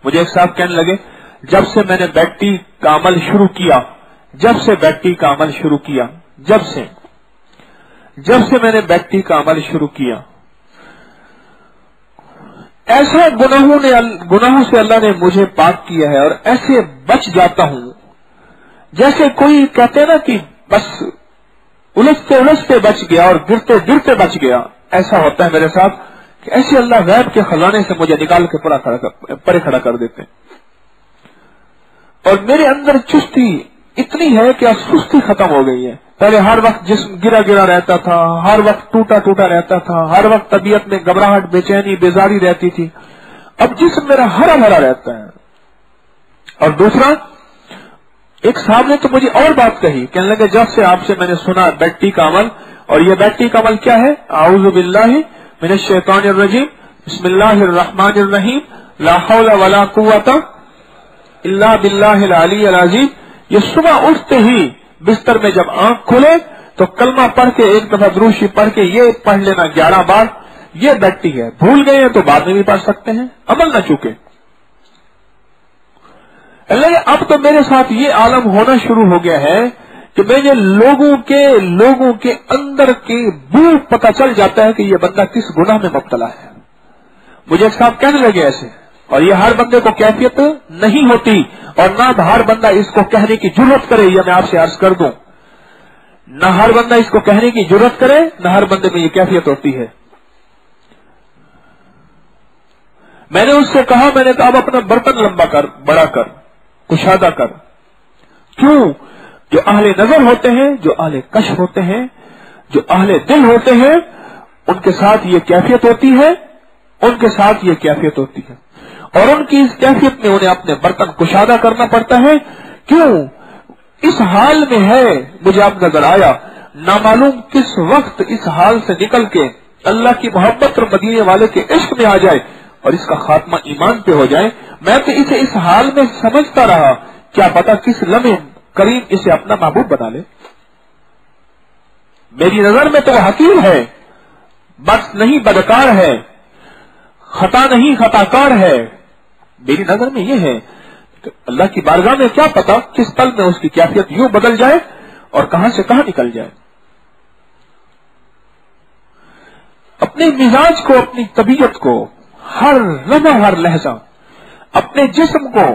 مجھے ایک صاحب کہنے لگے جب سے میں نے بیٹی کا عمل شروع کیا، جب سے بیٹی کا عمل شروع کیا، جب سے میں نے بیٹی کا عمل شروع کیا، ایسا گناہوں سے اللہ نے مجھے پاک کیا ہے اور ایسے بچ جاتا ہوں جیسے کوئی کہتے ہیں نا کہ بس الجھتے بچ گیا اور گرتے بچ گیا. ایسا ہوتا ہے میرے ساتھ کہ ایسے اللہ غیب کے خزانے سے مجھے نکال کے پرے کھڑا کر دیتے ہیں. اور میرے اندر چستی اتنی ہے کہ اب سستی ختم ہو گئی ہے. پہلے ہر وقت جسم گرا رہتا تھا، ہر وقت ٹوٹا رہتا تھا، ہر وقت طبیعت میں گھبراہٹ، بے چینی، بیزاری رہتی تھی. اب جسم میرا ہرا بھرا رہتا ہے. اور دوسرا، ایک صاحب نے تو مجھے اور بات کہی، کہنے لگے جب سے آپ سے میں نے سنا بیٹی کا عمل، اور یہ بیٹی کا عمل کیا ہے؟ اعوذ باللہ من الشیطان الرجیم، بسم اللہ الرحمن الرحیم، لا حول ولا قوت الا باللہ العلی العظیم. یہ صبح اٹھتے ہی بستر میں جب آنکھ کھلے تو کلمہ پڑھ کے ایک دفعہ درود شریف پڑھ کے یہ پڑھ لینا 11 بار. یہ بیٹی ہے، بھول گئے ہیں تو بعد میں بھی پڑھ سکتے ہیں، عمل نہ چکے. اللہ اب تو میرے ساتھ یہ عالم ہونا شروع ہو گیا ہے کہ مجھے لوگوں کے اندر کے بو پتہ چل جاتا ہے کہ یہ بندہ کس گناہ میں مبتلا ہے. مجھے ایک صاحب کہنے لگے ایسے، اور یہ ہر بندے کو کیفیت نہیں ہوتی، اور نہ ہر بندہ اس کو کہنے کی جرت کرے. یہ میں آپ سے عرض کر دوں، نہ ہر بندہ اس کو کہنے کی جرت کرے، نہ ہر بندے میں یہ کیفیت ہوتی ہے. میں نے اس سے کہا، میں نے کہا اب اپنا برتن لمبا کر، بڑا کر، کشادہ کر. کیوں؟ جو اہل نظر ہوتے ہیں، جو اہل کش ہوتے ہیں، جو اہل دل ہوتے ہیں، ان کے ساتھ یہ کیفیت ہوتی ہے، ان کے ساتھ یہ کیفیت ہوتی ہے. اور ان کی اس کیفیت میں انہیں اپنے برتن کشادہ کرنا پڑتا ہے. کیوں؟ اس حال میں ہے، مجھے اب نظر آیا، نامعلوم کس وقت اس حال سے نکل کے اللہ کی محبت اور مدینے والے کے عشق میں آ جائے اور اس کا خاتمہ ایمان پہ ہو جائے. میں تو اسے اس حال میں سمجھتا رہا، کیا پتا کس لمحے کریم اسے اپنا محبوب بنا لے. میری نظر میں تو وہ حقیر ہے، بس نہیں بدکار ہے، خطا نہیں خطا کار ہے. میری نظر میں یہ ہے کہ اللہ کی بارگاہ میں کیا پتا کس پل میں اس کی کیفیت یوں بدل جائے اور کہاں سے کہاں نکل جائے. اپنے مزاج کو، اپنی طبیعت کو ہر لمحہ ہر لہجہ، اپنے جسم کو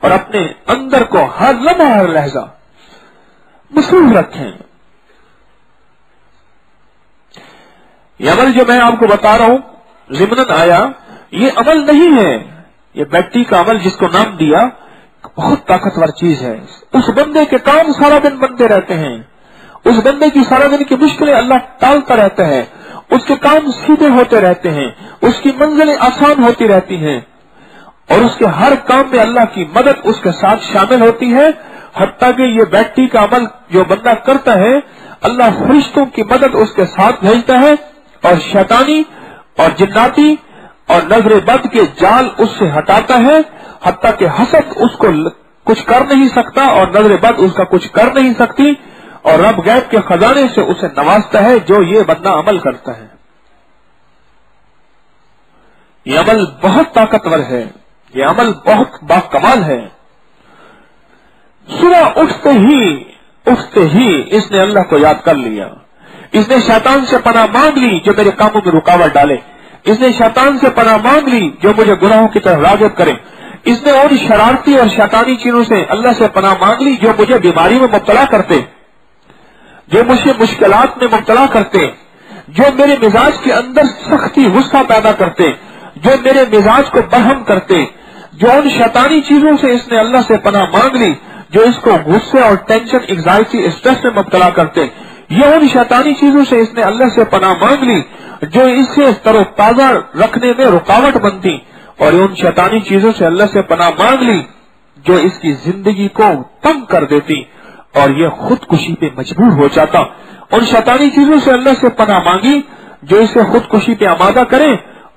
اور اپنے اندر کو ہر لمحہ ہر لہجہ مصروف رکھیں. یہ عمل جو میں آپ کو بتا رہا ہوں ضمناً آیا، یہ عمل نہیں ہے. یہ بیٹی کا عمل جس کو نام دیا بہت طاقتور چیز ہے. اس بندے کے کام سارا دن بنتے رہتے ہیں، اس بندے کی سارا دن کی مشکلیں اللہ ٹالتا رہتا ہے، اس کے کام سیدھے ہوتے رہتے ہیں، اس کی منزلیں آسان ہوتی رہتی ہیں، اور اس کے ہر کام میں اللہ کی مدد اس کے ساتھ شامل ہوتی ہے. حتیٰ کہ یہ بیٹی کا عمل جو بندہ کرتا ہے، اللہ فرشتوں کی مدد اس کے ساتھ بھیجتا ہے، اور شیطانی اور جناتی اور نظر بد کے جال اس سے ہٹاتا ہے. حتیٰ کہ حسد اس کو کچھ کر نہیں سکتا اور نظر بد اس کا کچھ کر نہیں سکتی، اور رب غیب کے خزانے سے اسے نوازتا ہے جو یہ بندہ عمل کرتا ہے. یہ عمل بہت طاقتور ہے، یہ عمل بہت باکمال ہے. صبح اٹھتے ہی اس نے اللہ کو یاد کر لیا. اس نے شیطان سے پناہ مانگ لی جو میرے کاموں میں رکاوٹ ڈالے. اس نے شیطان سے پناہ مانگ لی جو مجھے گناہوں کی طرف راغب کرے. اس نے اور شرارتی اور شیطانی چیزوں سے اللہ سے پناہ مانگ لی جو مجھے بیماری میں مبتلا کرتے، جو مجھے مشکلات میں مبتلا کرتے، جو میرے مزاج کے اندر سختی غصہ پیدا کرتے، جو میرے مزاج کو برہم کرتے. جو ان شیطانی چیزوں سے اس نے اللہ سے پناہ مانگ لی جو اس کو غصے اور ٹینشن، انگزائٹی، اسٹریس میں مبتلا کرتے. یہ ان شیطانی چیزوں سے اس نے اللہ سے پناہ مانگ لی جو اسے تر و تازہ رکھنے میں رکاوٹ بنتی، اور ان شیطانی چیزوں سے اللہ سے پناہ مانگ لی جو اس کی زندگی کو تنگ کر دیتی اور یہ خودکشی پہ مجبور ہو جاتا. ان شیطانی چیزوں سے اللہ سے پناہ مانگی جو اسے خودکشی پہ آمادہ کرے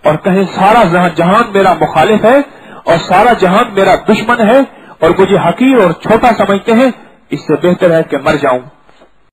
اور کہیں سارا جہان میرا مخالف ہے اور سارا جہان میرا دشمن ہے اور مجھے حقیر اور چھوٹا سمجھتے ہیں، اس سے بہتر ہے کہ مر جاؤں.